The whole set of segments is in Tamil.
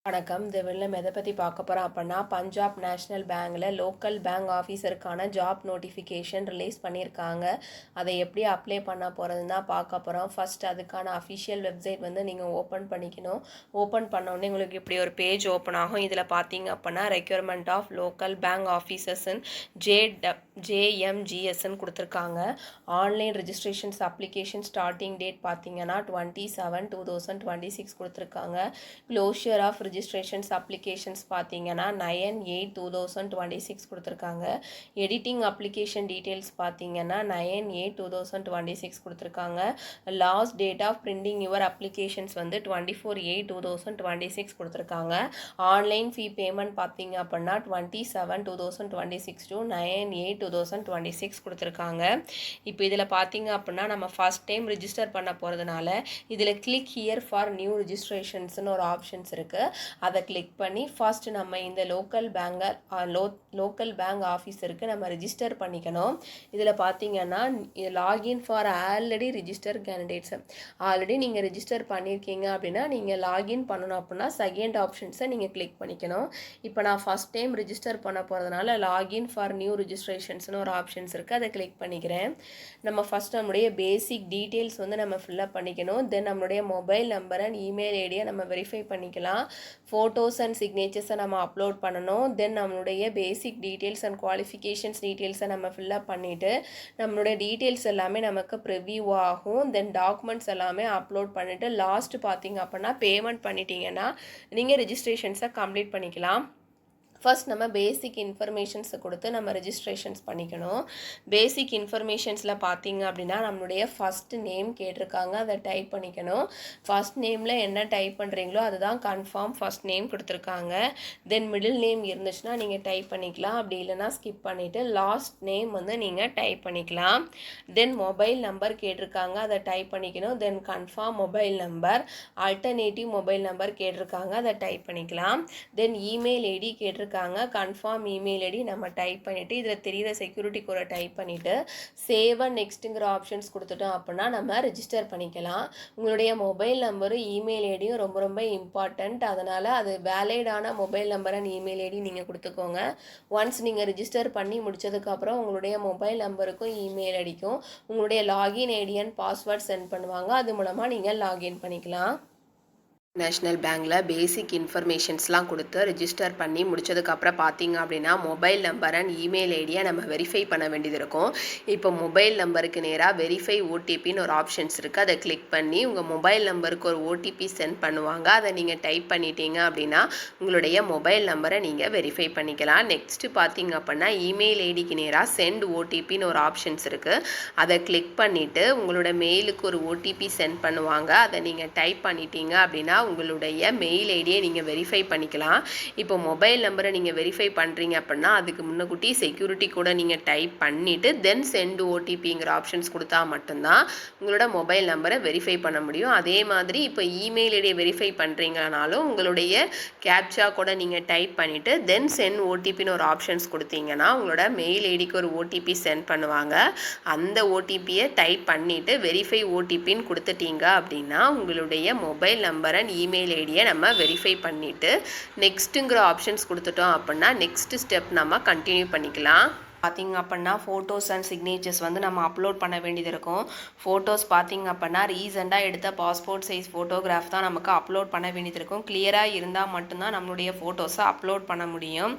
வணக்கம். இந்த வீடியோல நம்ம எதை பற்றி பார்க்க போகிறோம் அப்படின்னா, பஞ்சாப் நேஷ்னல் பேங்க்கில் லோக்கல் பேங்க் ஆஃபீஸருக்கான ஜாப் நோட்டிஃபிகேஷன் ரிலீஸ் பண்ணியிருக்காங்க. அதை எப்படி அப்ளை பண்ண போகிறதுன்னு தான் பார்க்க போகிறோம். ஃபர்ஸ்ட் அதுக்கான அஃபிஷியல் வெப்சைட் வந்து நீங்கள் ஓப்பன் பண்ணிக்கணும். ஓப்பன் பண்ணோடனே உங்களுக்கு இப்படி ஒரு பேஜ் ஓப்பன் ஆகும். இதில் பார்த்தீங்க அப்படின்னா ரெக்யர்மெண்ட் ஆஃப் லோக்கல் பேங்க் ஆஃபீஸர்ஸ்ன்னு JMGSன்னு கொடுத்துருக்காங்க. Online registrations application starting date பார்த்தீங்கன்னா 27/2026 கொடுத்துருக்காங்க. க்ளோஷர் ஆஃப் ரெஜிஸ்ட்ரேஷன்ஸ் அப்ளிகேஷன்ஸ் பார்த்தீங்கன்னா 9/8/2026 கொடுத்துருக்காங்க. எடிட்டிங் அப்ளிகேஷன் டீட்டெயில்ஸ் பார்த்தீங்கன்னா 9/8/2026 கொடுத்துருக்காங்க. Last date of printing your applications வந்து 24/8/2026 கொடுத்துருக்காங்க. ஆன்லைன் ஃபீ பேமெண்ட் பார்த்தீங்க அப்படின்னா 27/2026 to 9/8/2026 கொடுத்துருக்காங்க. இப்போ இதில் பார்த்தீங்க அப்படின்னா நம்ம ஃபர்ஸ்ட் டைம் ரிஜிஸ்டர் பண்ண போகிறதுனால இதில் கிளிக் ஹியர் ஃபார் நியூ ரிஜிஸ்ட்ரேஷன்ஸ்னு ஒரு ஆப்ஷன்ஸ் இருக்குது. அதை கிளிக் பண்ணி ஃபர்ஸ்ட் நம்ம இந்த லோக்கல் பேங்க் ஆஃபீஸருக்கு நம்ம ரிஜிஸ்டர் பண்ணிக்கணும். இதில் பார்த்தீங்கன்னா login for already register candidates. Already நீங்கள் ரிஜிஸ்டர் பண்ணியிருக்கீங்க அப்படின்னா நீங்கள் லாகின் பண்ணணும் அப்படின்னா செகண்ட் ஆப்ஷன்ஸை நீங்கள் கிளிக் பண்ணிக்கணும். இப்போ நான் ஃபர்ஸ்ட் டைம் ரிஜிஸ்டர் பண்ண போகிறதுனால லாகின் ஃபார் நியூ ரிஜிஸ்ட்ரேஷன்ஸ்னு ஒரு ஆப்ஷன்ஸ் இருக்குது. அதை கிளிக் பண்ணிக்கிறேன். நம்ம ஃபர்ஸ்ட் நம்மளுடைய பேசிக் டீட்டெயில்ஸ் வந்து நம்ம ஃபில்அப் பண்ணிக்கணும். தென் நம்மளுடைய மொபைல் நம்பர் அண்ட் இமெயில் ஐடியை நம்ம வெரிஃபை பண்ணிக்கலாம். ஃபோட்டோஸ் அண்ட் சிக்னேச்சர்ஸை நம்ம அப்லோட் பண்ணணும். தென் நம்மளுடைய பேசிக் டீட்டெயில்ஸ் அண்ட் குவாலிஃபிகேஷன்ஸ் டீட்டெயில்ஸை நம்ம ஃபில்அப் பண்ணிவிட்டு நம்மளுடைய டீட்டெயில்ஸ் எல்லாமே நமக்கு ப்ரிவ்யூ ஆகும். தென் டாக்குமெண்ட்ஸ் எல்லாமே அப்லோட் பண்ணிவிட்டு லாஸ்ட் பார்த்தீங்க அப்படின்னா பேமெண்ட் பண்ணிட்டீங்கன்னா நீங்கள் ரெஜிஸ்ட்ரேஷன்ஸை கம்ப்ளீட் பண்ணிக்கலாம். ஃபர்ஸ்ட் நம்ம பேசிக் இன்ஃபர்மேஷன்ஸை கொடுத்து நம்ம ரெஜிஸ்ட்ரேஷன்ஸ் பண்ணிக்கணும். பேசிக் இன்ஃபர்மேஷன்ஸில் பார்த்தீங்க அப்படின்னா நம்மளுடைய ஃபர்ஸ்ட் நேம் கேட்டிருக்காங்க, அதை டைப் பண்ணிக்கணும். ஃபர்ஸ்ட் நேமில் என்ன டைப் பண்ணுறீங்களோ அதுதான் கன்ஃபார்ம் ஃபர்ஸ்ட் நேம் கொடுத்துருக்காங்க. தென் மிடில் நேம் இருந்துச்சுன்னா நீங்கள் டைப் பண்ணிக்கலாம். அப்படி இல்லைனா ஸ்கிப் பண்ணிவிட்டு லாஸ்ட் நேம் வந்து நீங்கள் டைப் பண்ணிக்கலாம். தென் மொபைல் நம்பர் கேட்டிருக்காங்க, அதை டைப் பண்ணிக்கணும். Then confirm mobile number, alternative mobile number கேட்டிருக்காங்க, அதை டைப் பண்ணிக்கலாம். தென் இமெயில் ஐடி கேட்டிருக்காங்க, கன்ஃபார்ம் இமெயில் ஐடி நம்ம டைப் பண்ணிவிட்டு இதில் தெரிகிற செக்யூரிட்டி கோடை டைப் பண்ணிவிட்டு சேவ் அண்ட் நெக்ஸ்ட்டுங்கிற ஆப்ஷன்ஸ் கொடுத்துட்டோம் அப்படின்னா நம்ம ரெஜிஸ்டர் பண்ணிக்கலாம். உங்களுடைய மொபைல் நம்பரும் இமெயில் ஐடியும் ரொம்ப ரொம்ப இம்பார்ட்டண்ட். அதனால் அது வேலிடான mobile number and email ID நீங்கள் கொடுத்துக்கோங்க. ஒன்ஸ் நீங்கள் ரெஜிஸ்டர் பண்ணி முடித்ததுக்கப்புறம் உங்களுடைய மொபைல் நம்பருக்கும் இமெயில் ஐடிக்கும் உங்களுடைய login ID and password sent பண்ணுவாங்க. அது மூலமாக நீங்கள் லாகின் பண்ணிக்கலாம். நேஷ்னல் பேங்க்கில் பேசிக் இன்ஃபர்மேஷன்ஸ்லாம் கொடுத்து ரெஜிஸ்டர் பண்ணி முடிச்சதுக்கப்புறம் பார்த்தீங்க அப்படின்னா மொபைல் நம்பர் அண்ட் இமெயில் ஐடியை நம்ம வெரிஃபை பண்ண வேண்டியது இருக்கும். இப்போ மொபைல் நம்பருக்கு நேராக வெரிஃபை ஓடிபின்னு ஒரு ஆப்ஷன்ஸ் இருக்குது. அதை கிளிக் பண்ணி உங்கள் மொபைல் நம்பருக்கு ஒரு ஓடிபி சென்ட் பண்ணுவாங்க. அதை நீங்கள் டைப் பண்ணிட்டீங்க அப்படின்னா உங்களுடைய மொபைல் நம்பரை நீங்கள் வெரிஃபை பண்ணிக்கலாம். நெக்ஸ்ட்டு பார்த்தீங்க அப்படின்னா இமெயில் ஐடிக்கு நேராக சென்ட் ஓடிபின்னு ஒரு ஆப்ஷன்ஸ் இருக்குது. அதை கிளிக் பண்ணிவிட்டு உங்களோட மெயிலுக்கு ஒரு ஓடிபி சென்ட் பண்ணுவாங்க. அதை நீங்கள் டைப் பண்ணிட்டீங்க அப்படின்னா உங்களுடைய மெயில் ஐடியை நீங்கள் வெரிஃபை பண்ணிக்கலாம். இப்போ மொபைல் நம்பரை நீங்கள் வெரிஃபை பண்ணுறீங்க அப்படின்னா அதுக்கு முன்னக்கூட்டி செக்யூரிட்டி கூட நீங்கள் டைப் பண்ணிவிட்டு தென் சென்ட் ஓடிபிங்கிற ஆப்ஷன்ஸ் கொடுத்தா மட்டும்தான் உங்களோட மொபைல் நம்பரை வெரிஃபை பண்ண முடியும். அதே மாதிரி இப்போ இமெயில் ஐடியை வெரிஃபை பண்ணுறீங்கனாலும் உங்களுடைய கேப்சா கூட நீங்கள் டைப் பண்ணிவிட்டு தென் சென்ட் ஓடிபின்னு ஒரு ஆப்ஷன்ஸ் கொடுத்தீங்கன்னா உங்களோட மெயில் ஐடிக்கு ஒரு ஓடிபி சென்ட் பண்ணுவாங்க. அந்த ஓடிபியை டைப் பண்ணிவிட்டு வெரிஃபை ஓடிபின்னு கொடுத்துட்டீங்க அப்படின்னா உங்களுடைய மொபைல் நம்பரை இமெயில் ஐடியை நம்ம வெரிஃபை பண்ணிவிட்டு நெக்ஸ்ட்டுங்கிற ஆப்ஷன்ஸ் கொடுத்துட்டோம் அப்படின்னா நெக்ஸ்ட் ஸ்டெப் நம்ம கண்டினியூ பண்ணிக்கலாம். பார்த்திங்க அப்படின்னா ஃபோட்டோஸ் அண்ட் சிக்னேச்சர்ஸ் வந்து நம்ம அப்லோட் பண்ண வேண்டியது இருக்கும். ஃபோட்டோஸ் பார்த்திங்க அப்படின்னா ரீசெண்டாக எடுத்த பாஸ்போர்ட் சைஸ் ஃபோட்டோகிராஃப் தான் நமக்கு அப்லோட் பண்ண வேண்டியது இருக்கும். கிளியராக இருந்தால் மட்டும்தான் நம்மளுடைய ஃபோட்டோஸை அப்லோட் பண்ண முடியும்.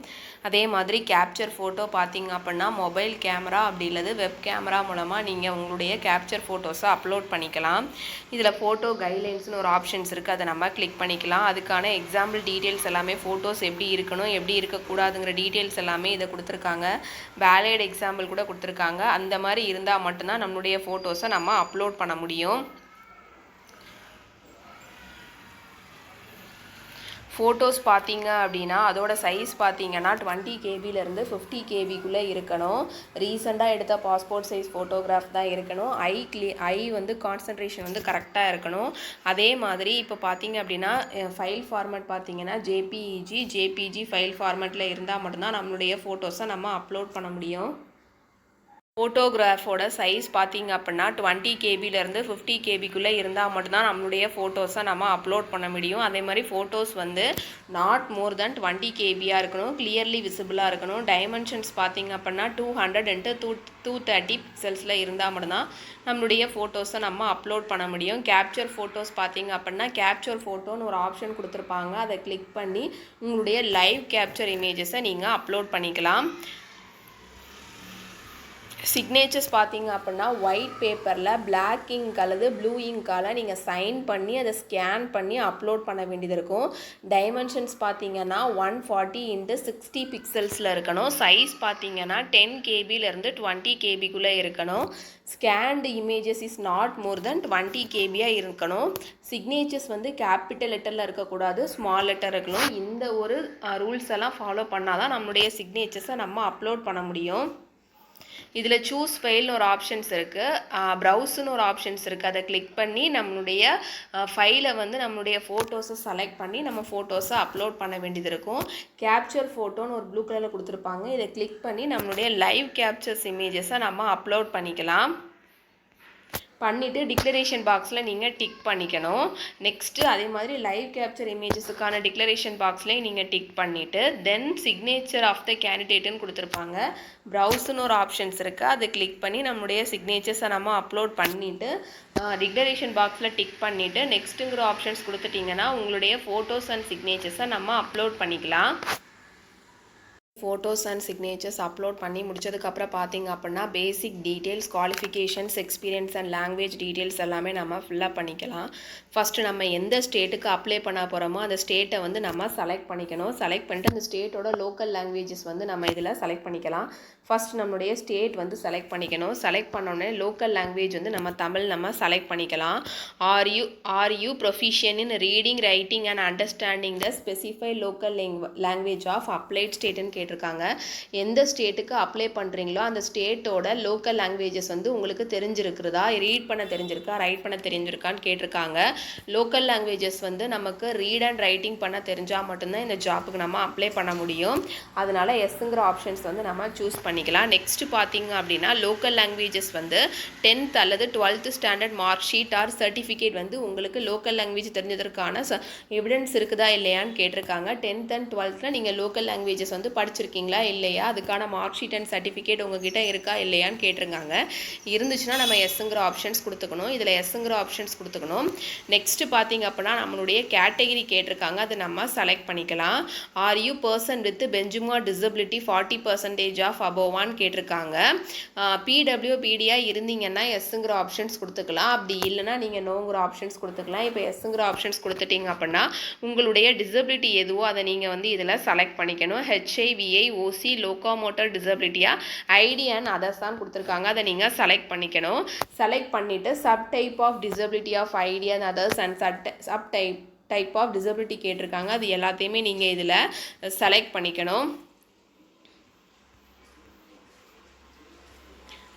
அதே மாதிரி கேப்சர் ஃபோட்டோ பார்த்திங்க அப்படின்னா மொபைல் கேமரா அப்படி இல்லது வெப் கேமரா மூலமாக நீங்கள் உங்களுடைய கேப்சர் ஃபோட்டோஸை அப்லோட் பண்ணிக்கலாம். இதில் ஃபோட்டோ கைட்லைன்ஸ்னு ஒரு ஆப்ஷன்ஸ் இருக்குது, அதை நம்ம கிளிக் பண்ணிக்கலாம். அதுக்கான எக்ஸாம்பிள் டீட்டெயில்ஸ் எல்லாமே ஃபோட்டோஸ் எப்படி இருக்கணும் எப்படி இருக்கக்கூடாதுங்கிற டீட்டெயில்ஸ் எல்லாமே இதை கொடுத்துருக்காங்க. வேலிட் எக்ஸாம்பிள் கூட கொடுத்துருக்காங்க. அந்த மாதிரி இருந்தால் மட்டும்தான் நம்மளுடைய ஃபோட்டோஸை நம்ம அப்லோட் பண்ண முடியும். ஃபோட்டோஸ் பார்த்தீங்க அப்படின்னா அதோட சைஸ் பார்த்தீங்கன்னா 20 KBலேருந்து 50 KBக்குள்ளே இருக்கணும். ரீசெண்டாக எடுத்த பாஸ்போர்ட் சைஸ் ஃபோட்டோகிராஃப் தான் இருக்கணும். ஐ வந்து கான்சன்ட்ரேஷன் வந்து கரெக்டாக இருக்கணும். அதே மாதிரி இப்போ பார்த்தீங்க அப்படின்னா ஃபைல் ஃபார்மேட் பார்த்தீங்கன்னா ஜேபிஜி ஃபைல் ஃபார்மேட்டில் இருந்தால் மட்டும்தான் நம்மளுடைய ஃபோட்டோஸை நம்ம அப்லோட் பண்ண முடியும். ஃபோட்டோகிராஃபோட சைஸ் பார்த்திங்க அப்படின்னா 20 கேபிலேருந்து 50 கேபிக்குள்ளே இருந்தால் மட்டும்தான் நம்மளுடைய ஃபோட்டோஸை நம்ம அப்லோட் பண்ண முடியும். அதே மாதிரி ஃபோட்டோஸ் வந்து நாட் மோர் தென் 20 கேபியாக இருக்கணும், கிளியர்லி விசிபிளாக இருக்கணும். டைமென்ஷன்ஸ் பார்த்திங்க அப்படின்னா 200 × 230 பிக்சல்ஸில் இருந்தால் மட்டும்தான் நம்மளுடைய ஃபோட்டோஸை நம்ம அப்லோட் பண்ண முடியும். கேப்சர் ஃபோட்டோஸ் பார்த்திங்க அப்படின்னா கேப்சர் ஃபோட்டோன்னு ஒரு ஆப்ஷன் கொடுத்துருப்பாங்க. அதை கிளிக் பண்ணி உங்களுடைய லைவ் கேப்சர் இமேஜஸை நீங்கள் அப்லோட் பண்ணிக்கலாம். சிக்னேச்சர்ஸ் பார்த்திங்க அப்படின்னா ஒயிட் பேப்பரில் பிளாக் இங்க் அல்லது ப்ளூ இங்கால் நீங்கள் சைன் பண்ணி அதை ஸ்கேன் பண்ணி அப்லோட் பண்ண வேண்டியது இருக்கும். டைமென்ஷன்ஸ் பார்த்திங்கன்னா 140 × 60 பிக்சல்ஸில் இருக்கணும். சைஸ் பார்த்திங்கன்னா 10 கேபிலேருந்து 20 கேபிக்குள்ளே இருக்கணும். Scanned images is not more than 20 கேபியாக இருக்கணும். சிக்னேச்சர்ஸ் வந்து கேபிட்டல் லெட்டரில் இருக்கக்கூடாது, ஸ்மால் லெட்டர் இருக்கணும். இந்த ஒரு ரூல்ஸ் எல்லாம் ஃபாலோ பண்ணால் தான் நம்மளுடைய சிக்னேச்சர்ஸை நம்ம அப்லோட் பண்ண முடியும். இதில் சூஸ் ஃபைல்னு ஒரு ஆப்ஷன்ஸ் இருக்குது, ப்ரௌஸ்னு ஒரு ஆப்ஷன்ஸ் இருக்குது. அதை கிளிக் பண்ணி நம்மளுடைய ஃபைலை வந்து நம்மளுடைய ஃபோட்டோஸை செலக்ட் பண்ணி நம்ம ஃபோட்டோஸை அப்லோட் பண்ண வேண்டியது இருக்கும். கேப்சர் ஃபோட்டோன்னு ஒரு ப்ளூ கலரில் கொடுத்துருப்பாங்க. இதை கிளிக் பண்ணி நம்மளுடைய லைவ் கேப்சர்ஸ் இமேஜஸை நம்ம அப்லோட் பண்ணிக்கலாம். பண்ணிவிட்டு டிக்ளரேஷன் பாக்ஸில் நீங்கள் டிக் பண்ணிக்கணும். நெக்ஸ்ட்டு அதே மாதிரி லைவ் கேப்சர் இமேஜஸுக்கான டிக்ளரேஷன் பாக்ஸ்லேயும் நீங்கள் டிக் பண்ணிவிட்டு தென் சிக்னேச்சர் ஆஃப் த கேண்டிடேட்டுன்னு கொடுத்துருப்பாங்க. ப்ரௌஸ்னு ஒரு ஆப்ஷன்ஸ் இருக்குது. அதை கிளிக் பண்ணி நம்மளுடைய சிக்னேச்சர்ஸை நம்ம அப்லோட் பண்ணிவிட்டு டிக்ளரேஷன் பாக்ஸில் டிக் பண்ணிவிட்டு நெக்ஸ்ட்டுங்கிற ஆப்ஷன்ஸ் கொடுத்துட்டிங்கன்னா உங்களுடைய ஃபோட்டோஸ் அண்ட் சிக்னேச்சர்ஸை நம்ம அப்லோட் பண்ணிக்கலாம். ஃபோட்டோஸ் அண்ட் சிக்னேச்சர்ஸ் அப்லோட் பண்ணி முடிச்சதுக்கப்புறம் பார்த்திங்க அப்படின்னா பேசிக் details, qualifications, experience and language details எல்லாமே நம்ம ஃபில்லப் பண்ணிக்கலாம். ஃபஸ்ட்டு நம்ம எந்த ஸ்டேட்டுக்கு அப்ளை பண்ண போகிறோமோ அந்த ஸ்டேட்டை வந்து நம்ம செலக்ட் பண்ணிக்கணும். செலக்ட் பண்ணிட்டு அந்த ஸ்டேட்டோட லோக்கல் லாங்குவேஜஸ் வந்து நம்ம இதில் செலக்ட் பண்ணிக்கலாம். ஃபஸ்ட் நம்மளுடைய ஸ்டேட் வந்து செலக்ட் பண்ணிக்கணும். செலக்ட் பண்ணோடனே லோக்கல் லாங்குவேஜ் வந்து நம்ம தமிழ் நம்ம செலக்ட் பண்ணிக்கலாம். Are you proficient in reading, writing and understanding the specify local language of applied ஸ்டேட்டுன்னு கேட்டிருக்காங்க. எந்த ஸ்டேட்டுக்கு அப்ளை பண்ணுறீங்களோ அந்த ஸ்டேட்டோட லோக்கல் லாங்குவேஜஸ் வந்து உங்களுக்கு தெரிஞ்சிருக்கிறதா, ரீட் பண்ண தெரிஞ்சிருக்கா, ரைட் பண்ண தெரிஞ்சிருக்கான்னு கேட்டிருக்காங்க. லோக்கல் லாங்குவேஜஸ் வந்து நமக்கு ரீட் அண்ட் ரைட்டிங் பண்ண தெரிஞ்சால் மட்டும்தான் இந்த ஜாப்புக்கு நம்ம அப்ளை பண்ண முடியும். அதனால் எஸ்ங்கிற ஆப்ஷன்ஸ் வந்து நம்ம சூஸ் பண்ணிக்கலாம். நெக்ஸ்ட் பார்த்தீங்க அப்படின்னா லோக்கல் லாங்குவேஜஸ் வந்து 10th அல்லது 12th standard mark sheet or certificate வந்து உங்களுக்கு லோக்கல் லாங்குவேஜ் தெரிஞ்சதற்கான எவிடன்ஸ் இருக்குதா இல்லையான்னு கேட்டிருக்காங்க. 10th and 12th நீங்கள் லோக்கல் லாங்குவேஜஸ் வந்து படிச்சிருக்கீங்களா இல்லையா, அதுக்கான மார்க் ஷீட் அண்ட் சர்டிஃபிகேட் உங்ககிட்ட இருக்கா இல்லையான்னு கேட்டிருக்காங்க. இருந்துச்சுன்னா நம்ம எஸ்ங்கிற ஆப்ஷன்ஸ் கொடுத்துக்கணும். இதில் எஸ்ங்கிற ஆப்ஷன்ஸ் கொடுத்துக்கணும். நெக்ஸ்ட் பார்த்தீங்க அப்படின்னா நம்மளுடைய கேட்டகரி கேட்டிருக்காங்க, அது நம்ம செலக்ட் பண்ணிக்கலாம். Are you person with benchmark disability 40% of அபோவான்னு கேட்டிருக்காங்க. பிடபிள்யூபிடியாக இருந்தீங்கன்னா எஸ்ங்கிற ஆப்ஷன்ஸ் கொடுத்துக்கலாம். அப்படி இல்லைனா நீங்கள் நோங்கிற ஆப்ஷன்ஸ் கொடுத்துக்கலாம். இப்போ எஸ்ங்கிற ஆப்ஷன்ஸ் கொடுத்துட்டீங்க அப்படின்னா உங்களுடைய டிசபிலிட்டி எதுவோ அதை நீங்கள் வந்து இதில் செலக்ட் பண்ணிக்கணும். ஹெச்ஐவிஐ, ஓசி, லோகோமோட்டர் டிசபிலிட்டியா, ஐடி அண்ட் அதர்ஸ் தான் கொடுத்துருக்காங்க. அதை நீங்கள் செலக்ட் பண்ணிக்கணும். செலக்ட் பண்ணிவிட்டு sub type of disability of ID and others and sub type of disability கேட்டிருக்காங்க. அது எல்லாத்தையுமே நீங்கள் இதில் செலக்ட் பண்ணிக்கணும்.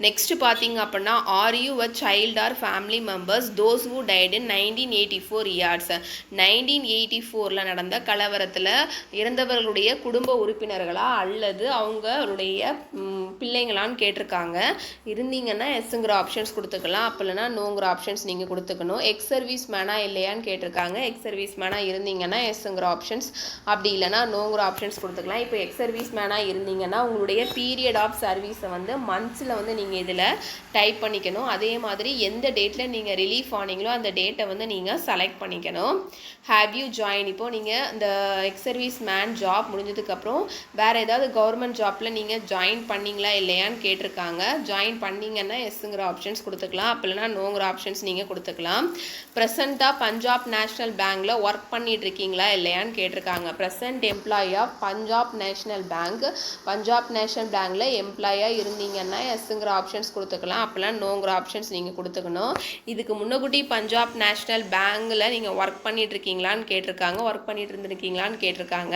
நெக்ஸ்ட் பார்த்தீங்க அப்படின்னா are you a child or family members those who died in 1984 years. 1984 நடந்த கலவரத்தில் இறந்தவர்களுடைய குடும்ப உறுப்பினர்களா அல்லது அவங்களுடைய பிள்ளைங்களான்னு கேட்டிருக்காங்க. இருந்தீங்கன்னா எஸ்ங்கிற ஆப்ஷன்ஸ் கொடுத்துக்கலாம். அப்போ இல்லைனா நோங்கிற ஆப்ஷன்ஸ் நீங்கள் கொடுத்துக்கணும். எக்ஸ் சர்வீஸ் மேனா இல்லையான்னு கேட்டிருக்காங்க. எக்ஸ் சர்வீஸ் மேனா இருந்தீங்கன்னா எஸ்ங்கிற ஆப்ஷன்ஸ், அப்படி இல்லைனா நோங்கிற ஆப்ஷன்ஸ் கொடுத்துக்கலாம். இப்போ எக்ஸ் சர்வீஸ் மேனா இருந்தீங்கன்னா உங்களுடைய பீரியட் ஆஃப் சர்வீஸை வந்து மந்த்ஸில் வந்து நீங்கள் இதில் டைப் பண்ணிக்கணும். அதே மாதிரி எந்த டேட்டில் நீங்கள் ரிலீஃப் ஆனீங்களோ அந்த டேட்டை வந்து நீங்கள் செலக்ட் பண்ணிக்கணும். ஹேவ் யூ ஜாயின், இப்போது நீங்கள் இந்த எக்ஸ் சர்வீஸ் மேன் ஜாப் முடிஞ்சதுக்கப்புறம் வேறு ஏதாவது கவர்மெண்ட் ஜாப்பில் நீங்கள் ஜாயின் பண்ணிங்களா இல்லையான்னு கேட்டிருக்காங்க. ஜாயின் பண்ணிங்கன்னா எஸ்ங்கிற ஆப்ஷன்ஸ் கொடுத்துக்கலாம். அப்போ இல்லைனா நோங்கிற ஆப்ஷன்ஸ் நீங்கள் கொடுத்துக்கலாம். ப்ரெசண்ட்டாக பஞ்சாப் நேஷ்னல் பேங்க்கில் ஒர்க் பண்ணிட்டு இருக்கீங்களா இல்லையான்னு கேட்டிருக்காங்க. Present employee of Punjab national bank, Punjab national பேங்க்கில் எம்ப்ளாயாக இருந்தீங்கன்னா எஸ்ங்கிற ஆப்ஷன்ஸ் கொடுத்துக்கலாம். அப்போலாம் நோங்கிற ஆப்ஷன்ஸ் நீங்கள் கொடுத்துக்கணும். இதுக்கு முன்னக்கூட்டி பஞ்சாப் நேஷ்னல் பேங்க்கில் நீங்கள் ஒர்க் பண்ணிட்டு இருக்கீங்களான்னு கேட்டிருக்காங்க. ஒர்க் பண்ணிட்டு இருந்திருக்கீங்களான்னு கேட்டிருக்காங்க.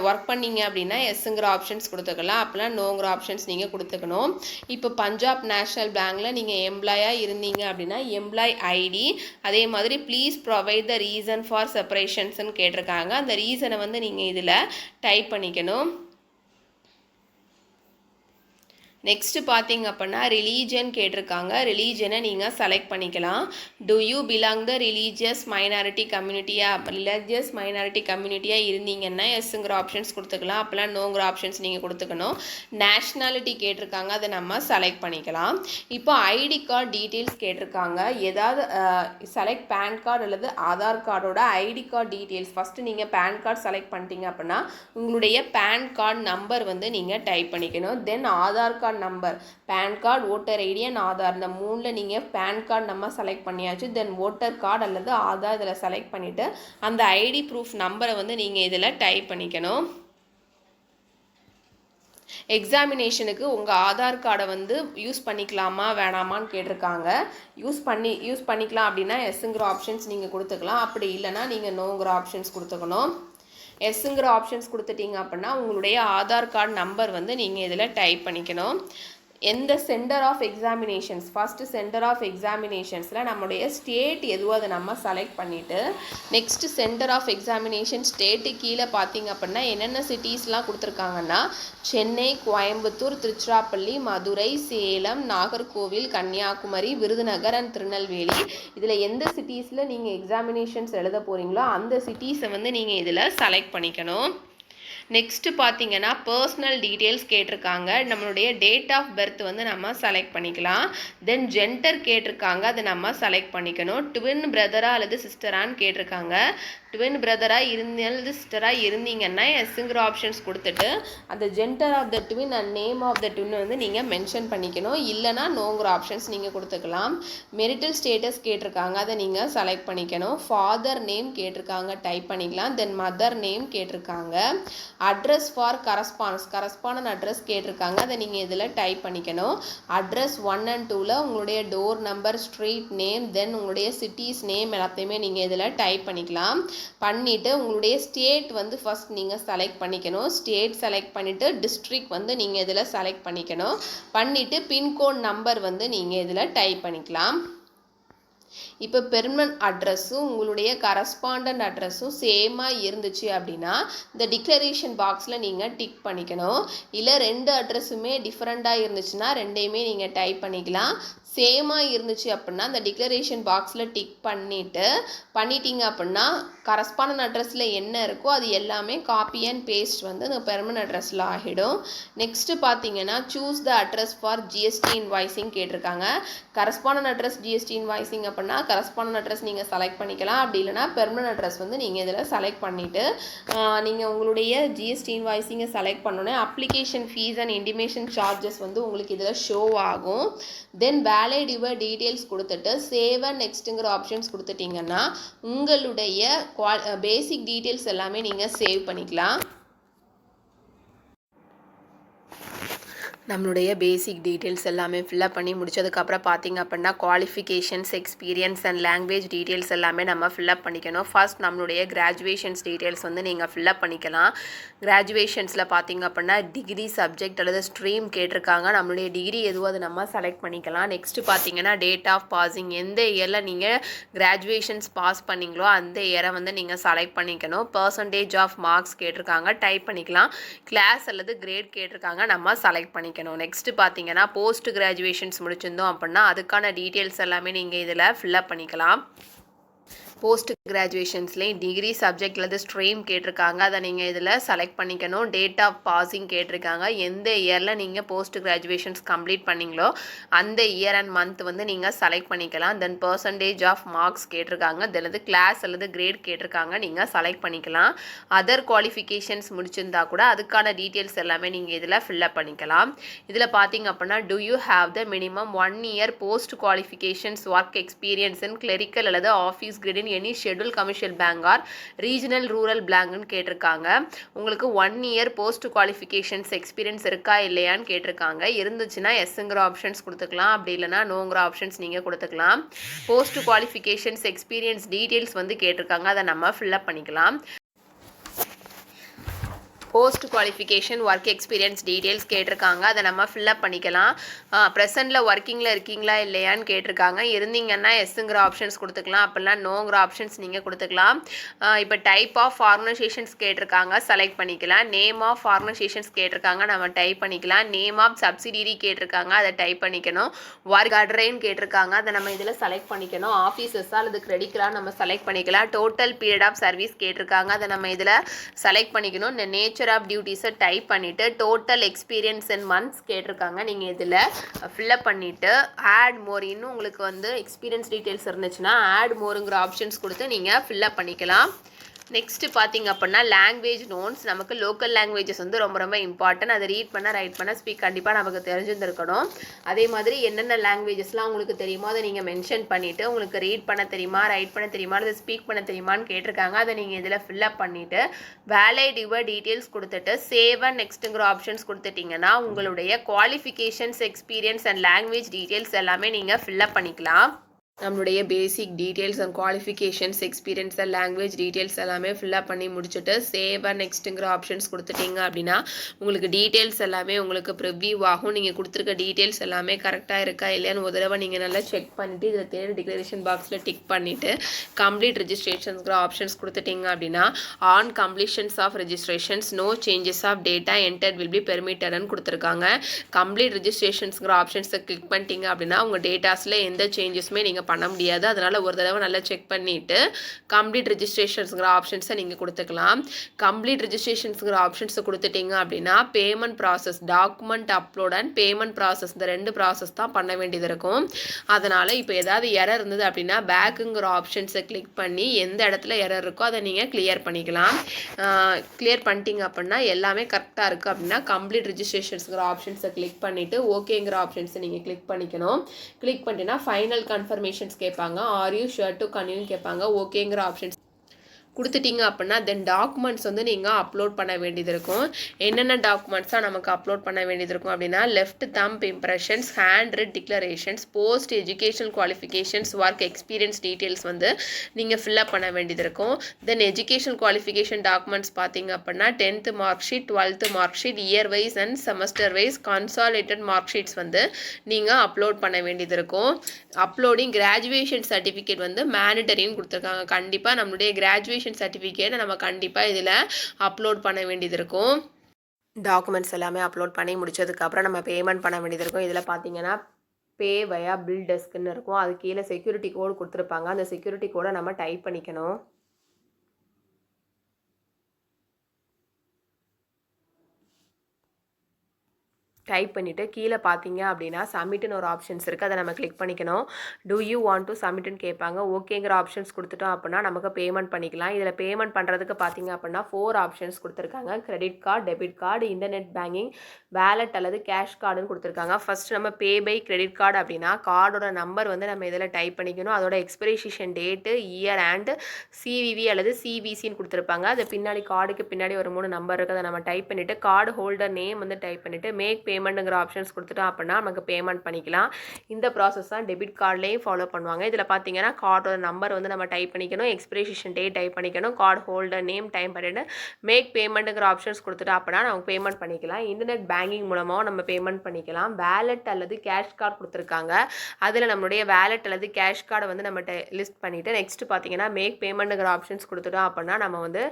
ஒர்க் பண்ணீங்க அப்படின்னா எஸ்ங்கிற ஆப்ஷன்ஸ் கொடுத்துக்கலாம். அப்போலாம் நோங்கிற ஆப்ஷன்ஸ் நீங்கள் கொடுத்துக்கணும். இப்போ பஞ்சாப் நேஷ்னல் பேங்க்கில் நீங்கள் எம்ப்ளாயாக இருந்தீங்க அப்படின்னா எம்ப்ளாய் ஐடி, அதே மாதிரி please provide the reason for செப்பரேஷன்ஸ்ன்னு கேட்டிருக்காங்க. அந்த ரீசனை வந்து நீங்கள் இதில் டைப் பண்ணிக்கணும். நெக்ஸ்ட்டு பார்த்தீங்க அப்படின்னா ரிலீஜன் கேட்டிருக்காங்க. ரிலீஜனை நீங்கள் செலக்ட் பண்ணிக்கலாம். Do you belong the religious minority கம்யூனிட்டியாக ரிலீஜியஸ் மைனாரிட்டி கம்யூனிட்டியாக இருந்தீங்கன்னா எஸ்ஸுங்கிற ஆப்ஷன்ஸ் கொடுத்துக்கலாம். அப்போலாம் நோங்கிற ஆப்ஷன்ஸ் நீங்கள் கொடுத்துக்கணும். நேஷ்னாலிட்டி கேட்டிருக்காங்க, அதை நம்ம செலக்ட் பண்ணிக்கலாம். இப்போ ஐடி கார்டு டீட்டெயில்ஸ் கேட்டிருக்காங்க. ஏதாவது செலக்ட் பேன் கார்டு அல்லது ஆதார் கார்டோட ஐடி கார்டு டீட்டெயில்ஸ். ஃபஸ்ட்டு நீங்கள் பேன் கார்டு செலக்ட் பண்ணிட்டீங்க அப்படின்னா உங்களுடைய பேன் கார்டு நம்பர் வந்து நீங்கள் டைப் பண்ணிக்கணும். Then Aadhaar card number, PAN card, voter ID and Aadhaar, இந்த மூணில் நீங்கள் பேன் கார்டு நம்ம செலக்ட் பண்ணியாச்சு. தென் ஓட்டர் கார்டு அல்லது ஆதார் இதில் செலக்ட் பண்ணிவிட்டு அந்த ஐடி ப்ரூஃப் நம்பரை வந்து நீங்கள் இதில் டைப் பண்ணிக்கணும். எக்ஸாமினேஷனுக்கு உங்கள் ஆதார் கார்டை வந்து யூஸ் பண்ணிக்கலாமா வேணாமான்னு கேட்டிருக்காங்க. யூஸ் பண்ணிக்கலாம் அப்படின்னா எஸ்ஸுங்கிற ஆப்ஷன்ஸ் நீங்கள் கொடுத்துக்கலாம். அப்படி இல்லைனா நீங்கள் நோங்கிற ஆப்ஷன்ஸ் கொடுத்துக்கணும். எஸ்ஸுங்கிற ஆப்ஷன்ஸ் கொடுத்துட்டீங்க அப்படின்னா உங்களுடைய ஆதார் கார்டு நம்பர் வந்து நீங்கள் இதில் டைப் பண்ணிக்கணும். எந்த centre of examinations, first centre of எக்ஸாமினேஷன்ஸில் நம்முடைய ஸ்டேட் எதுவோ அதை நம்ம செலக்ட் பண்ணிவிட்டு next centre of examination state கீழே பார்த்தீங்க அப்படின்னா என்னென்ன சிட்டிஸ்லாம் கொடுத்துருக்காங்கன்னா சென்னை, கோயம்புத்தூர், திருச்சிராப்பள்ளி, மதுரை, சேலம், நாகர்கோவில், கன்னியாகுமரி, விருதுநகர் அண்ட் திருநெல்வேலி. இதில் எந்த சிட்டிஸில் நீங்கள் எக்ஸாமினேஷன்ஸ் எழுத போகிறீங்களோ அந்த சிட்டிஸை வந்து நீங்கள் இதில் செலக்ட் பண்ணிக்கணும். நெக்ஸ்ட்டு பார்த்தீங்கன்னா பர்சனல் டீட்டெயில்ஸ் கேட்டிருக்காங்க. நம்மளுடைய டேட் ஆஃப் பர்த் வந்து நம்ம செலக்ட் பண்ணிக்கலாம். தென் ஜெண்டர் கேட்டிருக்காங்க, அதை நம்ம செலக்ட் பண்ணிக்கணும். ட்வின் பிரதரா அல்லது சிஸ்டரான்னு கேட்டிருக்காங்க. ட்வின் பிரதராக அல்லது சிஸ்டராக இருந்தீங்கன்னா எஸ்ஸுங்கிற ஆப்ஷன்ஸ் கொடுத்துட்டு அந்த gender of the twin and name of the twin வந்து நீங்கள் மென்ஷன் பண்ணிக்கணும். இல்லைனா நோங்கிற ஆப்ஷன்ஸ் நீங்கள் கொடுத்துக்கலாம். மெரிட்டல் ஸ்டேட்டஸ் கேட்டிருக்காங்க, அதை நீங்கள் செலக்ட் பண்ணிக்கணும். ஃபாதர் நேம் கேட்டிருக்காங்க, டைப் பண்ணிக்கலாம். தென் மதர் நேம் கேட்டிருக்காங்க. அட்ரஸ் ஃபார் கரஸ்பாண்டன்ட் அட்ரஸ் கேட்டிருக்காங்க, அதை நீங்கள் இதில் டைப் பண்ணிக்கணும். அட்ரஸ் 1 and 2ல் உங்களுடைய டோர் நம்பர், ஸ்ட்ரீட் நேம், தென் உங்களுடைய சிட்டிஸ் நேம் எல்லாத்தையுமே நீங்கள் இதில் டைப் பண்ணிக்கலாம். பண்ணிவிட்டு உங்களுடைய ஸ்டேட் வந்து ஃபஸ்ட் நீங்கள் செலக்ட் பண்ணிக்கணும். ஸ்டேட் செலக்ட் பண்ணிவிட்டு டிஸ்ட்ரிக்ட் வந்து நீங்கள் இதில் செலக்ட் பண்ணிக்கணும். பண்ணிவிட்டு பின்கோட் நம்பர் வந்து நீங்கள் இதில் டைப் பண்ணிக்கலாம். இப்போ பெர்மனன்ட் அட்ரஸும் உங்களுடைய கரஸ்பாண்டன்ட் அட்ரஸும் சேமாக இருந்துச்சு அப்படின்னா இந்த டிக்ளரேஷன் பாக்ஸில் நீங்கள் டிக் பண்ணிக்கணும். இல்லை 2 அட்ரஸுமே டிஃப்ரெண்ட்டாக இருந்துச்சுன்னா 2யுமே நீங்கள் டைப் பண்ணிக்கலாம். சேமாக இருந்துச்சு அப்படின்னா அந்த டிக்ளரேஷன் பாக்ஸில் டிக் பண்ணிட்டீங்க அப்படின்னா கரஸ்பாண்டன்ட் அட்ரஸில் என்ன இருக்கோ அது எல்லாமே காப்பி அண்ட் பேஸ்ட் வந்து இந்த பெர்மனன்ட் அட்ரஸில் ஆகிடும். நெக்ஸ்ட்டு பார்த்தீங்கன்னா choose the address for GST invoicing கேட்டிருக்காங்க. கரஸ்பாண்டன்ட் அட்ரஸ் ஜிஎஸ்டி இன்வாய்ஸிங் அப்படின்னா கரஸ்பாண்டன்ட் அட்ரஸ் நீங்கள் செலக்ட் பண்ணிக்கலாம். அப்படி இல்லைனா பெர்மனன்ட் அட்ரஸ் வந்து நீங்கள் இதில் செலக்ட் பண்ணிவிட்டு நீங்கள் உங்களுடைய ஜிஎஸ்டி இன்வாய்ஸிங்கை செலக்ட் பண்ணோன்னே application fees and intimation charges வந்து உங்களுக்கு இதில் ஷோ ஆகும். தென் வேலிட் யுவர் டீட்டெயில்ஸ் கொடுத்துட்டு சேவ் அண்ட் நெக்ஸ்ட்டுங்கிற ஆப்ஷன்ஸ் கொடுத்துட்டிங்கன்னா உங்களுடைய பேசிக் டீட்டெயில்ஸ் எல்லாமே நீங்கள் சேவ் பண்ணிக்கலாம். நம்மளுடைய பேசிக் டீட்டெயில்ஸ் எல்லாமே ஃபில்அப் பண்ணி முடிச்சதுக்கப்புறம் பார்த்திங்க அப்படின்னா qualifications, experience and language details எல்லாமே நம்ம ஃபில்அப் பண்ணிக்கணும். ஃபர்ஸ்ட் நம்மளுடைய கிராஜுவேஷன்ஸ் டீட்டெயில்ஸ் வந்து நீங்கள் ஃபில்அப் பண்ணிக்கலாம். கிராஜுவேஷன்ஸில் பார்த்திங்க அப்படின்னா டிகிரி, சப்ஜெக்ட் அல்லது ஸ்ட்ரீம் கேட்டிருக்காங்க. நம்மளுடைய டிகிரி எதுவோ அதை நம்ம செலக்ட் பண்ணிக்கலாம். நெக்ஸ்ட்டு பார்த்திங்கன்னா டேட் ஆஃப் பாசிங், எந்த இயரில் நீங்கள் கிராஜுவேஷன்ஸ் பாஸ் பண்ணிங்களோ அந்த இயரை வந்து நீங்கள் செலக்ட் பண்ணிக்கணும். பர்சன்டேஜ் ஆஃப் மார்க்ஸ் கேட்டிருக்காங்க, டைப் பண்ணிக்கலாம். கிளாஸ் அல்லது கிரேட் கேட்டிருக்காங்க, நம்ம செலக்ட் பண்ணிக்கணும். நெக்ஸ்ட் பார்த்தீங்கன்னா போஸ்ட் கிராஜுவேஷன்ஸ் முடிச்சிருந்தோம் அப்படின்னா அதுக்கான டீட்டெயில்ஸ் எல்லாமே நீங்கள் இதில் ஃபில்அப் பண்ணிக்கலாம். போஸ்ட் கிராஜுவேஷன்ஸ்லேயும் டிகிரி, சப்ஜெக்ட் அல்லது ஸ்ட்ரீம் கேட்டிருக்காங்க, அதை நீங்கள் இதில் செலக்ட் பண்ணிக்கணும். டேட் ஆஃப் பாசிங் கேட்டிருக்காங்க, எந்த இயரில் நீங்கள் போஸ்ட் கிராஜுவேஷன்ஸ் கம்ப்ளீட் பண்ணிங்களோ அந்த இயர் அண்ட் மந்த் வந்து நீங்கள் செலக்ட் பண்ணிக்கலாம். தென் பர்சன்டேஜ் ஆஃப் மார்க்ஸ் கேட்டிருக்காங்க, தென் கிளாஸ் அல்லது கிரேட் கேட்டிருக்காங்க, நீங்கள் செலக்ட் பண்ணிக்கலாம். அதர் குவாலிஃபிகேஷன்ஸ் முடிச்சிருந்தா கூட அதுக்கான டீட்டெயில்ஸ் எல்லாமே நீங்கள் இதில் ஃபில்அப் பண்ணிக்கலாம். இதில் பார்த்தீங்க அப்படின்னா do you have the minimum 1 year post qualifications work experience in clerical அல்லது office grade any schedule commercial bank or regional rural பேங்க்னு கேட்டிருக்காங்க. உங்களுக்கு 1 year போஸ்ட் குவாலிஃபிகேஷன்ஸ் எக்ஸ்பீரியன்ஸ் இருக்கா இல்லையான்னு கேட்டிருக்காங்க. இருந்துச்சுன்னா எஸ்ங்கிற ஆப்ஷன்ஸ் கொடுத்துக்கலாம், அப்படி இல்லைனா நோங்கிற ஆப்ஷன்ஸ் நீங்கள் கொடுத்துக்கலாம். போஸ்ட் குவாலிஃபிகேஷன்ஸ் எக்ஸ்பீரியன்ஸ் டீட்டெயில்ஸ் வந்து கேட்டிருக்காங்க, அதை நம்ம ஃபில்அப் பண்ணிக்கலாம். Post qualification work experience details கேட்டிருக்காங்க. அதை நம்ம ஃபில்அப் பண்ணிக்கலாம். ப்ரெசென்ட்டில் ஒர்க்கிங்கில் இருக்கீங்களா இல்லையான்னு கேட்டிருக்காங்க. இருந்தீங்கன்னா எஸ்ஸுங்கிற ஆப்ஷன்ஸ் கொடுத்துக்கலாம், அப்படிலாம் நோங்கிற ஆப்ஷன்ஸ் நீங்கள் கொடுத்துக்கலாம். இப்போ டைப் ஆஃப் ஆர்கனைசேஷன்ஸ் கேட்டிருக்காங்க, செலக்ட் பண்ணிக்கலாம். நேம் ஆஃப் ஆர்கனைசேஷன்ஸ் கேட்டிருக்காங்க, நம்ம டைப் பண்ணிக்கலாம். நேம் ஆஃப் சப்சிடியரி கேட்டிருக்காங்க, அதை டைப் பண்ணிக்கணும். ஒர்க் அட்ரைன் கேட்டிருக்காங்க, அதை நம்ம இதில் செலக்ட் பண்ணிக்கணும். ஆஃபீஸஸாக அல்லது கிரெடிட்லாம் நம்ம செலக்ட் பண்ணிக்கலாம். டோட்டல் பீரியட் ஆஃப் சர்வீஸ் கேட்டிருக்காங்க, அதை நம்ம இதில் செலக்ட் பண்ணிக்கணும். இந்த நேச்சர் ஆஃப் டியூட்டிஸை டைப் பண்ணிவிட்டு டோட்டல் எக்ஸ்பீரியன்ஸ் இன் மந்த்ஸ் கேட்டிருக்காங்க, நீங்கள் இதில் ஃபில்அப் பண்ணிவிட்டு ஆட் மோர், இன்னும் உங்களுக்கு வந்து எக்ஸ்பீரியன்ஸ் டீட்டெயில்ஸ் இருந்துச்சுன்னா ஆட் மோருங்கிற ஆப்ஷன்ஸ் கொடுத்து நீங்கள் ஃபில்அப் பண்ணிக்கலாம். நெக்ஸ்ட்டு பார்த்திங்க அப்படின்னா லாங்குவேஜ் நோன்ஸ். நமக்கு லோக்கல் லாங்குவேஜஸ் வந்து ரொம்ப ரொம்ப இம்பார்ட்டன்ட். அதை ரீட் பண்ண, ரைட் பண்ண, ஸ்பீக் கண்டிப்பாக நமக்கு தெரிஞ்சிருந்துருக்கணும். அதே மாதிரி என்னென்ன லாங்குவேஜஸ்லாம் உங்களுக்கு தெரியுமோ அதை நீங்கள் மென்ஷன் பண்ணிவிட்டு, உங்களுக்கு ரீட் பண்ண தெரியுமா, ரைட் பண்ண தெரியுமா, அதை ஸ்பீக் பண்ண தெரியுமான்னு கேட்டிருக்காங்க. அதை நீங்கள் இதில் ஃபில்அப் பண்ணிவிட்டு வேலிட் யுவர் டீட்டெயில்ஸ் கொடுத்துட்டு சேவ் அண்ட் நெக்ஸ்ட்டுங்கிற ஆப்ஷன்ஸ் கொடுத்துட்டிங்கன்னா உங்களுடைய qualifications, experience and language details எல்லாமே நீங்கள் ஃபில்அப் பண்ணிக்கலாம். நம்மளுடைய பேசிக் details and qualifications, experience and language details எல்லாமே ஃபில்அப் பண்ணி முடிச்சுட்டு சேவ் அண்ட் நெக்ஸ்ட்டுங்கிற ஆப்ஷன்ஸ் கொடுத்துட்டிங்க அப்படின்னா உங்களுக்கு டீட்டெயில்ஸ் எல்லாமே உங்களுக்கு ப்ரிவ்யூ ஆகும். நீங்கள் கொடுத்துருக்க டீட்டெயில்ஸ் எல்லாமே கரெக்டாக இருக்கா இல்லையான்னு ஒரு தடவை நீங்கள் நல்லா செக் பண்ணிவிட்டு இதில் தேர்ட் டிக்ளரேஷன் பாக்ஸில் டிக் பண்ணிவிட்டு கம்ப்ளீட் ரெஜிஸ்ட்ரேஷன்ஸ்ங்கிற ஆப்ஷன்ஸ் கொடுத்துட்டிங்க அப்படின்னா on completions of registrations no changes of data enter will be பெர்மிட்டட்னு கொடுத்துருக்காங்க. கம்ப்ளீட் ரெஜிஸ்ட்ரேஷன்ஸ்ங்கிற ஆப்ஷன்ஸை கிளிக் பண்ணிட்டீங்க அப்படின்னா உங்கள் டேட்டாஸில் எந்த சேஞ்சஸுமே நீங்கள் பண்ண முடியாது. அதனால் ஒரு தடவை நல்லா செக் பண்ணிவிட்டு கம்ப்ளீட் ரெஜிஸ்ட்ரேஷன்ஸ்ங்கிற ஆப்ஷன்ஸை நீங்கள் கொடுத்துக்கலாம். கம்ப்ளீட் ரெஜிஸ்ட்ரேஷன்ஸ்ங்கிற ஆப்ஷன்ஸை கொடுத்துட்டிங்க அப்படின்னா payment process, document upload and payment process, இந்த 2 ப்ராசஸ் தான் பண்ண வேண்டியது இருக்கும். அதனால் இப்போ ஏதாவது எரர் இருந்தது அப்படின்னா பேக்குங்கிற ஆப்ஷன்ஸை கிளிக் பண்ணி எந்த இடத்துல எரர் இருக்கோ அதை நீங்கள் கிளியர் பண்ணிக்கலாம். கிளியர் பண்ணிட்டீங்க அப்படின்னா எல்லாமே கரெக்டாக இருக்குது அப்படின்னா கம்ப்ளீட் ரெஜிஸ்ட்ரேஷன்ஸ்ங்கிற ஆப்ஷன்ஸை கிளிக் பண்ணிவிட்டு ஓகேங்கிற ஆப்ஷன்ஸை நீங்கள் கிளிக் பண்ணிக்கணும். கிளிக் பண்ணிட்டீங்கன்னா ஃபைனல் கன்ஃபர்மேஷன்ஸ் கேட்பாங்க. Are you sure to continue கேட்பாங்க. ஓகேங்கிற ஆப்ஷன்ஸ் கொடுத்துட்டிங்க அப்படின்னா தென் டாக்குமெண்ட்ஸ் வந்து நீங்கள் அப்லோட் பண்ண வேண்டியது இருக்கும். என்னென்ன டாக்குமெண்ட்ஸாக நமக்கு அப்லோட் பண்ண வேண்டியது இருக்கும் அப்படின்னா left thumb impressions, hand written declarations, post educational qualifications, work experience details வந்து நீங்கள் ஃபில்அப் பண்ண வேண்டியது இருக்கும். தென் எஜுகேஷனல் குவாலிஃபிகேஷன் டாக்குமெண்ட்ஸ் பார்த்தீங்க அப்படின்னா 10th mark sheet, 12th mark sheet, year wise and semester wise consolidated mark sheets வந்து நீங்கள் அப்லோட் பண்ண வேண்டியது இருக்கும். அப்லோடிங் கிராஜுவேஷன் சர்டிஃபிகேட் வந்து மேண்டட்டரின்னு கொடுத்துருக்காங்க. கண்டிப்பாக நம்மளுடைய கிராஜுவேஷன் சர்டிஃபிகேட் நம்ம கண்டிப்பாக இதில் அப்லோட் பண்ண வேண்டியது இருக்கும். டாக்குமெண்ட்ஸ் எல்லாமே அப்லோட் பண்ணி முடிச்சதுக்கப்புறம் நம்ம பேமெண்ட் பண்ண வேண்டியது இருக்கும். இதில் பார்த்தீங்கன்னா பே வயா பில் டெஸ்க்குன்னு இருக்கும். அது கீழே செக்யூரிட்டி கோடு கொடுத்துருப்பாங்க. அந்த செக்யூரிட்டி கோடை நம்ம டைப் பண்ணிக்கணும். டைப் பண்ணிவிட்டு கீழே பார்த்தீங்க அப்படின்னா சப்மிட்னு ஒரு ஆப்ஷன்ஸ் இருக்குது, அதை நம்ம கிளிக் பண்ணிக்கணும். டூ யூ வாண்ட் டு சப்மிட்னு கேட்பாங்க. ஓகேங்கிற ஆப்ஷன்ஸ் கொடுத்துட்டோம் அப்படின்னா நமக்கு பேமெண்ட் பண்ணிக்கலாம். இதில் பேமெண்ட் பண்ணுறதுக்கு பார்த்தீங்க அப்படின்னா 4 ஆப்ஷன்ஸ் கொடுத்துருக்காங்க. Credit card, debit card, internet banking, wallet அல்லது கேஷ் கார்டுன்னு கொடுத்துருக்காங்க. ஃபர்ஸ்ட் நம்ம பே பை கிரெடிட் கார்டு அப்படின்னா கார்டோட நம்பர் வந்து நம்ம இதில் டைப் பண்ணிக்கணும். அதோட expression date, year and CVV அல்லது சிவிசின்னு கொடுத்துருப்பாங்க. அது பின்னாடி கார்டுக்கு பின்னாடி ஒரு 3 நம்பர் இருக்குது, அதை நம்ம டைப் பண்ணிவிட்டு கார்டு ஹோல்டர் நேம் வந்து டைப் பண்ணிவிட்டு மேக் பேமெண்ட்டுங்கிற ஆப்ஷன்ஸ் கொடுத்துட்டோம் அப்படின்னா நமக்கு பேமெண்ட் பண்ணிக்கலாம். இந்த ப்ராசஸ் தான் டெபிட் கார்ட்லேயும் ஃபாலோ பண்ணுவாங்க. இதில் பார்த்தீங்கன்னா கார்டோட நம்பர் வந்து நம்ம டைப் பண்ணிக்கணும், எக்ஸ்பிரேஷன் டேட் டைப் பண்ணிக்கணும், கார்டு ஹோல்டர் நேம் டைப் பண்ணிட்டு மேக் பேமெண்ட்டுங்கிற ஆப்ஷன்ஸ் கொடுத்துட்டோம் அப்படின்னா நமக்கு பேமெண்ட் பண்ணிக்கலாம். இன்டர்நெட் பேங்கிங் மூலமாக நம்ம பேமெண்ட் பண்ணிக்கலாம். வேலட் அல்லது கேஷ் கார்டு கொடுத்துருக்காங்க. அதில் நம்மளுடைய வேலட் அல்லது கேஷ் கார்டை வந்து நம்ம லிஸ்ட் பண்ணிவிட்டு நெக்ஸ்ட் பார்த்தீங்கன்னா மேக் பேமெண்ட்டுங்கிற ஆப்ஷன்ஸ் கொடுத்துட்டோம் அப்படின்னா நம்ம வந்து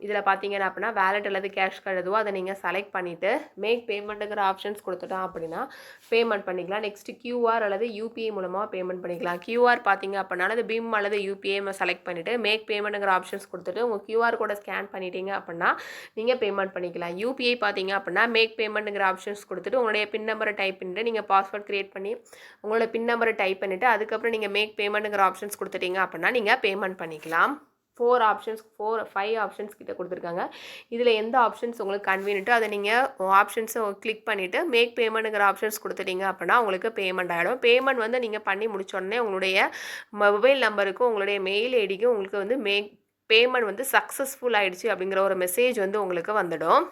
இதில் பார்த்தீங்கன்னா அப்படின்னா வேலட் அல்லது கேஷ் கார்டு எதுவோ அதை நீங்கள் செலக்ட் பண்ணிவிட்டு மேக் பேமெண்ட்டுங்கிற ஆப்ஷன்ஸ் கொடுத்துட்டோம் அப்படின்னா பேமெண்ட் பண்ணிக்கலாம். நெக்ஸ்ட் கியூஆர் அல்லது யூபிஐ மூலமாக பேமெண்ட் பண்ணிக்கலாம். கியூஆர் பார்த்தீங்க அப்படின்னா அது பிம் அல்லது யூபிஐ செலக்ட் பண்ணிவிட்டு மேக் பேமெண்ட்டுங்கிற ஆப்ஷன்ஸ் கொடுத்துட்டு உங்கள் கியூஆர் கோடை ஸ்கேன் பண்ணிட்டீங்க அப்படின்னா நீங்கள் பேமெண்ட் பண்ணிக்கலாம். யூபிஐ பார்த்தீங்க அப்படின்னா மேக் பேமெண்ட்டுங்கிற ஆப்ஷன்ஸ் கொடுத்துட்டு உங்களுடைய பின் நம்பரை டைப் பண்ணிவிட்டு நீங்கள் பாஸ்வேர்ட் க்ரியேட் பண்ணி உங்களோட பின் நம்பரை டைப் பண்ணிவிட்டு அதுக்கப்புறம் நீங்கள் மேக் பேமெண்ட்டுங்கிற ஆப்ஷன்ஸ் கொடுத்துட்டீங்க அப்படின்னா நீங்கள் பேமெண்ட் பண்ணிக்கலாம். 5 ஆப்ஷன்ஸ் கிட்ட கொடுத்துருக்காங்க. இதில் எந்த ஆப்ஷன்ஸ் உங்களுக்கு கன்வீனியன்ட்டோ அதை நீங்கள் ஆப்ஷன்ஸை கிளிக் பண்ணிவிட்டு மேக் பேமெண்ட்டுங்கிற ஆப்ஷன்ஸ் கொடுத்துட்டீங்க அப்படின்னா உங்களுக்கு பேமெண்ட் ஆகிடும். பேமெண்ட் வந்து நீங்கள் பண்ணி முடிச்சோடனே உங்களுடைய மொபைல் நம்பருக்கும் உங்களுடைய மெயில் ஐடிக்கும் உங்களுக்கு வந்து பேமெண்ட் வந்து சக்ஸஸ்ஃபுல் ஆகிடுச்சு அப்படிங்கிற ஒரு மெசேஜ் வந்து உங்களுக்கு வந்துடும்.